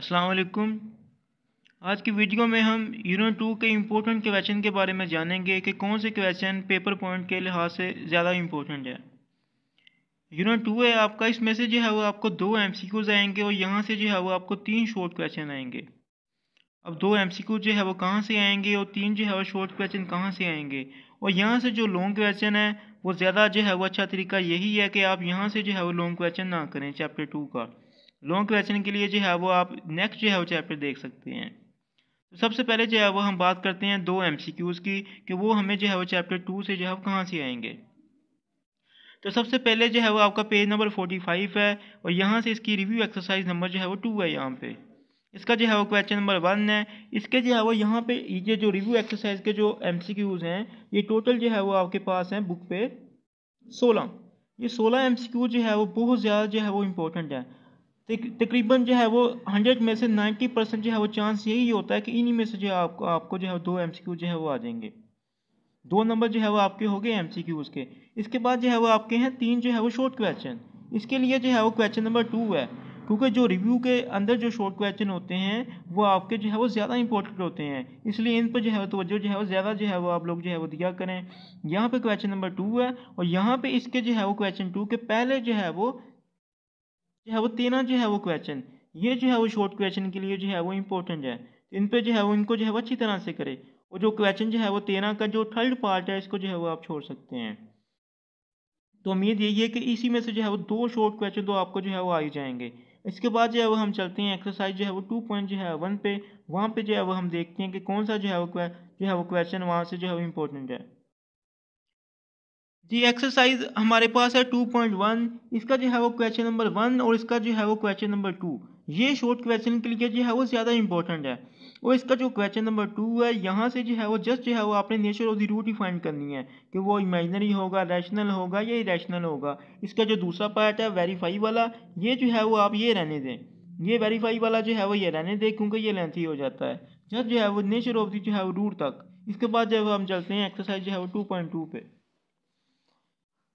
अस्सलाम वालेकुम। आज की वीडियो में हम यूनिट 2 के इम्पोर्टेंट क्वेश्चन के बारे में जानेंगे कि कौन से क्वेश्चन पेपर पॉइंट के लिहाज से ज़्यादा इम्पोर्टेंट है। यूनिट 2 है आपका, इसमें से जो है वो आपको 2 एमसीक्यूज आएंगे और यहाँ से जो है वो आपको 3 शॉर्ट क्वेश्चन आएंगे। अब 2 एमसीक्यू जो है वो कहाँ से आएंगे और 3 जो है वो शॉर्ट क्वेश्चन कहाँ से आएंगे, और यहाँ से जो लॉन्ग क्वेश्चन है वो ज़्यादा जो है वो अच्छा तरीका यही है कि आप यहाँ से जो है वो लॉन्ग क्वेश्चन ना करें। चैप्टर 2 का लॉन्ग क्वेश्चन के लिए जो है वो आप नेक्स्ट जो है वो चैप्टर देख सकते हैं। तो सबसे पहले जो है वो हम बात करते हैं 2 एमसीक्यूज़ की कि वो हमें जो है वो चैप्टर 2 से जो है वो कहाँ से आएंगे। तो सबसे पहले जो है वो आपका पेज नंबर 45 है और यहाँ से इसकी रिव्यू एक्सरसाइज नंबर जो है वो 2 है। यहाँ पे इसका जो है वो क्वेश्चन नंबर 1 है। इसके जो है वो यहाँ पे ये जो रिव्यू एक्सरसाइज के जो एमसीक्यूज़ हैं ये टोटल जो है वो आपके पास हैं बुक पे 16। ये 16 एमसीक्यू जो है वो बहुत ज़्यादा जो है वो इम्पोर्टेंट है। तकरीबन जो है वो 100 में से 90% जो है वो चांस यही होता है कि इन्हीं में से जो है आपको जो है 2 एमसीक्यू जो है वो आ जाएंगे। 2 नंबर जो है वो आपके हो गए एमसीक्यूज़ के। इसके बाद जो है वो आपके हैं 3 जो है वो शॉर्ट क्वेश्चन। इसके लिए जो है वो क्वेश्चन नंबर 2 है, क्योंकि जो रिव्यू के अंदर जो शॉर्ट क्वेश्चन होते हैं वो आपके जो है वो ज़्यादा इंपॉर्टेंट होते हैं, इसलिए इन पर जो है तवज्जो जो है वो ज़्यादा जो है वो आप लोग जो है वो दिया करें। यहाँ पे क्वेश्चन नंबर 2 है और यहाँ पे इसके जो है वो क्वेश्चन 2 के पहले जो है वो 13 जो है वो क्वेश्चन, ये जो है वो शॉर्ट क्वेश्चन के लिए जो है वो इम्पोर्टेंट है। इन पे जो है वो इनको जो है वो अच्छी तरह से करें, और जो क्वेश्चन जो है वो 13 का जो थर्ड पार्ट है इसको जो है वो आप छोड़ सकते हैं। तो उम्मीद यही है कि इसी में से जो है वो 2 शॉर्ट क्वेश्चन तो आपको जो है वो आ ही जाएंगे। इसके बाद जो है वो हम चलते हैं एक्सरसाइज जो है वो 2 जो है 1 पे। वहाँ पे जो है वो हम देखते हैं कि कौन सा जो है वो क्वेश्चन वहाँ से जो है वो इम्पोर्टेंट है। जी, एक्सरसाइज हमारे पास है 2.1। इसका जो है वो क्वेश्चन नंबर 1 और इसका जो है वो क्वेश्चन नंबर 2, ये शॉर्ट क्वेश्चन के लिए जो है वो ज़्यादा इंपॉर्टेंट है। और इसका जो क्वेश्चन नंबर 2 है यहाँ से जो है वो जस्ट जो है वो आपने नेचर ऑफ द रूट ही फाइंड करनी है कि वो इमेजिनरी होगा, रैशनल होगा या इरेशनल होगा। इसका जो दूसरा पार्ट है वेरीफाई वाला, ये जो है वो आप ये रहने दें, ये वेरीफाई वाला जो है वो ये रहने दें क्योंकि ये लेंथी हो जाता है। जस्ट जो है वो नेचर ऑफ द जो है वो रूट तक। इसके बाद जो है हम चलते हैं एक्सरसाइज जो है वो 2.2 पे।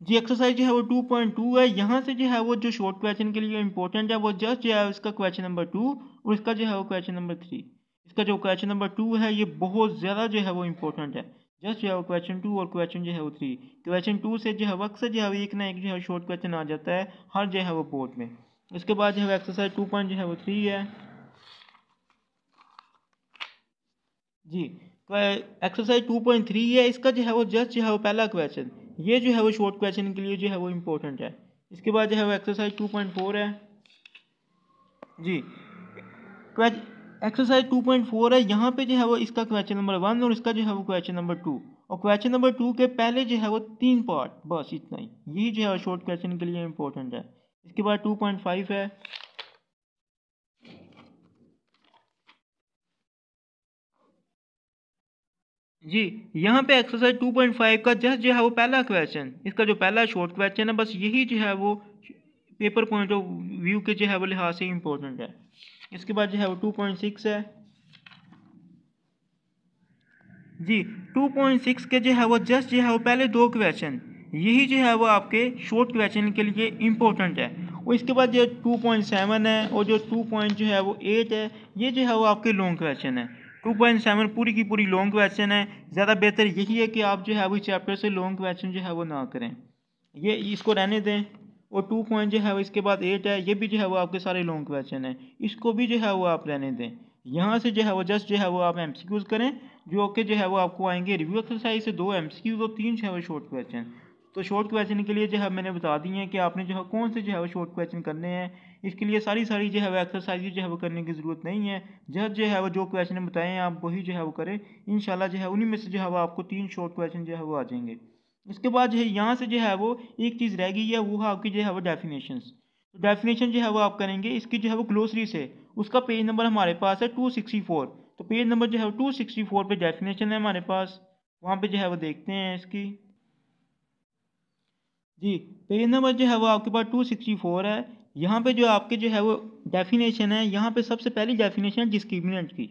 जी, एक्सरसाइज जो है वो 2.2 है। यहाँ से जो है वो जो शॉर्ट क्वेश्चन के लिए इंपॉर्टेंट है वो जस्ट जो है इसका क्वेश्चन नंबर 2 और इसका जो है वो क्वेश्चन नंबर 3। इसका जो क्वेश्चन नंबर 2 है ये बहुत ज़्यादा जो है वो इम्पोर्टेंट है। जस्ट जो है वो क्वेश्चन 2 और क्वेश्चन जो है वो 3। क्वेश्चन 2 से जो है अक्सर जो है एक ना एक जो है शॉर्ट क्वेश्चन आ जाता है हर जो है वो बोर्ड में। इसके बाद जो है एक्सरसाइज 2.3 है। जी, एक्सरसाइज 2.3 है। इसका जो है वो जस्ट जो है वो पहला क्वेश्चन, ये जो है वो शॉर्ट क्वेश्चन के लिए जो है वो इम्पोर्टेंट है। इसके बाद जो है वो एक्सरसाइज 2.4 है। जी, एक्सरसाइज 2.4 है। यहाँ पे जो है वो इसका क्वेश्चन नंबर 1 और इसका जो है वो क्वेश्चन नंबर 2, और क्वेश्चन नंबर 2 के पहले जो है वो 3 पार्ट, बस इतना ही, यही जो है वो शॉर्ट क्वेश्चन के लिए इम्पोर्टेंट है। इसके बाद 2.5 है। जी, यहाँ पे एक्सरसाइज 2.5 का जस्ट जो है वो पहला क्वेश्चन, इसका जो पहला शॉर्ट क्वेश्चन है, बस यही जो है वो पेपर पॉइंट ऑफ व्यू के जो है वो लिहाज से इम्पोर्टेंट है। इसके बाद जो है वो 2.6 है। जी, 2.6 के जो है वो जस्ट जो है वो पहले 2 क्वेश्चन, यही जो है वो आपके शॉर्ट क्वेश्चन के लिए इम्पोर्टेंट है। और इसके बाद जो 2.7 है और जो 2. जो है वो 8 है, ये जो है वो आपके लॉन्ग क्वेश्चन है। 2.7 पूरी की पूरी लॉन्ग क्वेश्चन है। ज़्यादा बेहतर यही है कि आप जो है वो चैप्टर से लॉन्ग क्वेश्चन जो है वो ना करें, ये इसको रहने दें। और 2. जो है वो इसके बाद 8 है, ये भी जो है वो आपके सारे लॉन्ग क्वेश्चन है, इसको भी जो है वो आप रहने दें। यहाँ से जो है वो जस्ट जो है वो आप एमसीक्यूज़ करें, जो कि जो है वो आपको आएंगे रिव्यू एक्सरसाइज से 2 एमसीक्यूज़ और 3 जो है वो शॉर्ट क्वेश्चन। तो शॉर्ट क्वेश्चन के लिए जो है मैंने बता दिए हैं कि आपने जो है कौन से जो है वो शॉर्ट क्वेश्चन करने हैं। इसके लिए सारी जो है वो एक्सरसाइज जो है वो करने की ज़रूरत नहीं है। जस्ट जो है वो जो क्वेश्चन बताए हैं आप वही जो है वो करें, इंशाल्लाह जो है उन्हीं में से जो है वो आपको 3 शॉर्ट क्वेश्चन जो है वो आ जाएंगे। इसके बाद जो है यहाँ से जो है वो एक चीज़ रह गई है, वो है आपकी जो है वो डेफिनेशंस। तो डेफिनेशन जो है वो आप करेंगे इसकी जो है वो ग्लोसरी से। उसका पेज नंबर हमारे पास है 264। तो पेज नंबर जो है वो 264 पे डेफिनेशन है हमारे पास, वहाँ पे जो है वो देखते हैं इसकी। जी, पेज नंबर जो है वो आपके पास 264 है। यहाँ पे जो आपके जो है वो डेफिनेशन है, यहाँ पे सबसे पहली डेफिनेशन है डिस्क्रिमिनेंट की।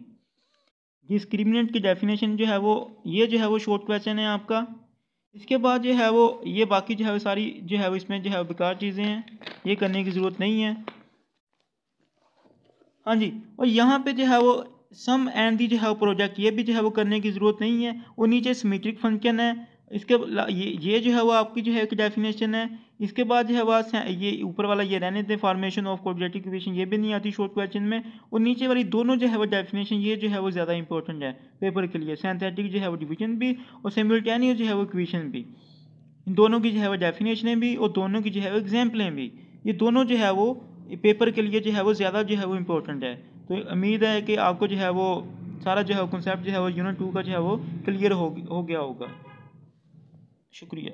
डिस्क्रिमिनेंट की डेफिनेशन जो है वो ये जो है वो शॉर्ट क्वेश्चन है आपका। इसके बाद जो है वो ये बाकी जो है वो सारी जो है वो इसमें जो है बेकार चीज़ें हैं, ये करने की ज़रूरत नहीं है। हाँ जी, और यहाँ पे जो है वो सम एंड दी जो है वो प्रोजेक्ट ये भी जो है वो करने की ज़रूरत नहीं है। और नीचे सिमेट्रिक फंक्शन है, इसके ये जो है वो आपकी जो है एक डेफिनेशन है। इसके बाद जो है वो ये ऊपर वाला ये रहने दें, फॉर्मेशन ऑफ क्वाड्रेटिक इक्वेशन ये भी नहीं आती शॉर्ट क्वेश्चन में। और नीचे वाली दोनों जो है वो डेफिनेशन ये जो है वो ज़्यादा इंपॉर्टेंट है पेपर के लिए, सिंथेटिक जो है वो डिवीजन भी और सिमुल्टेनियस जो है वो इक्वेशन भी। इन दोनों की जो है वो डेफिनेशनें भी और दोनों की जो है वो एग्जाम्पलें भी, ये दोनों जो है वो पेपर के लिए जो है वो ज़्यादा जो है वो इम्पोर्टेंट है। तो उम्मीद है कि आपको जो है वो सारा जो है कॉन्सेप्ट जो है वो यूनिट 2 का जो है वो क्लियर हो गया होगा। शुक्रिया।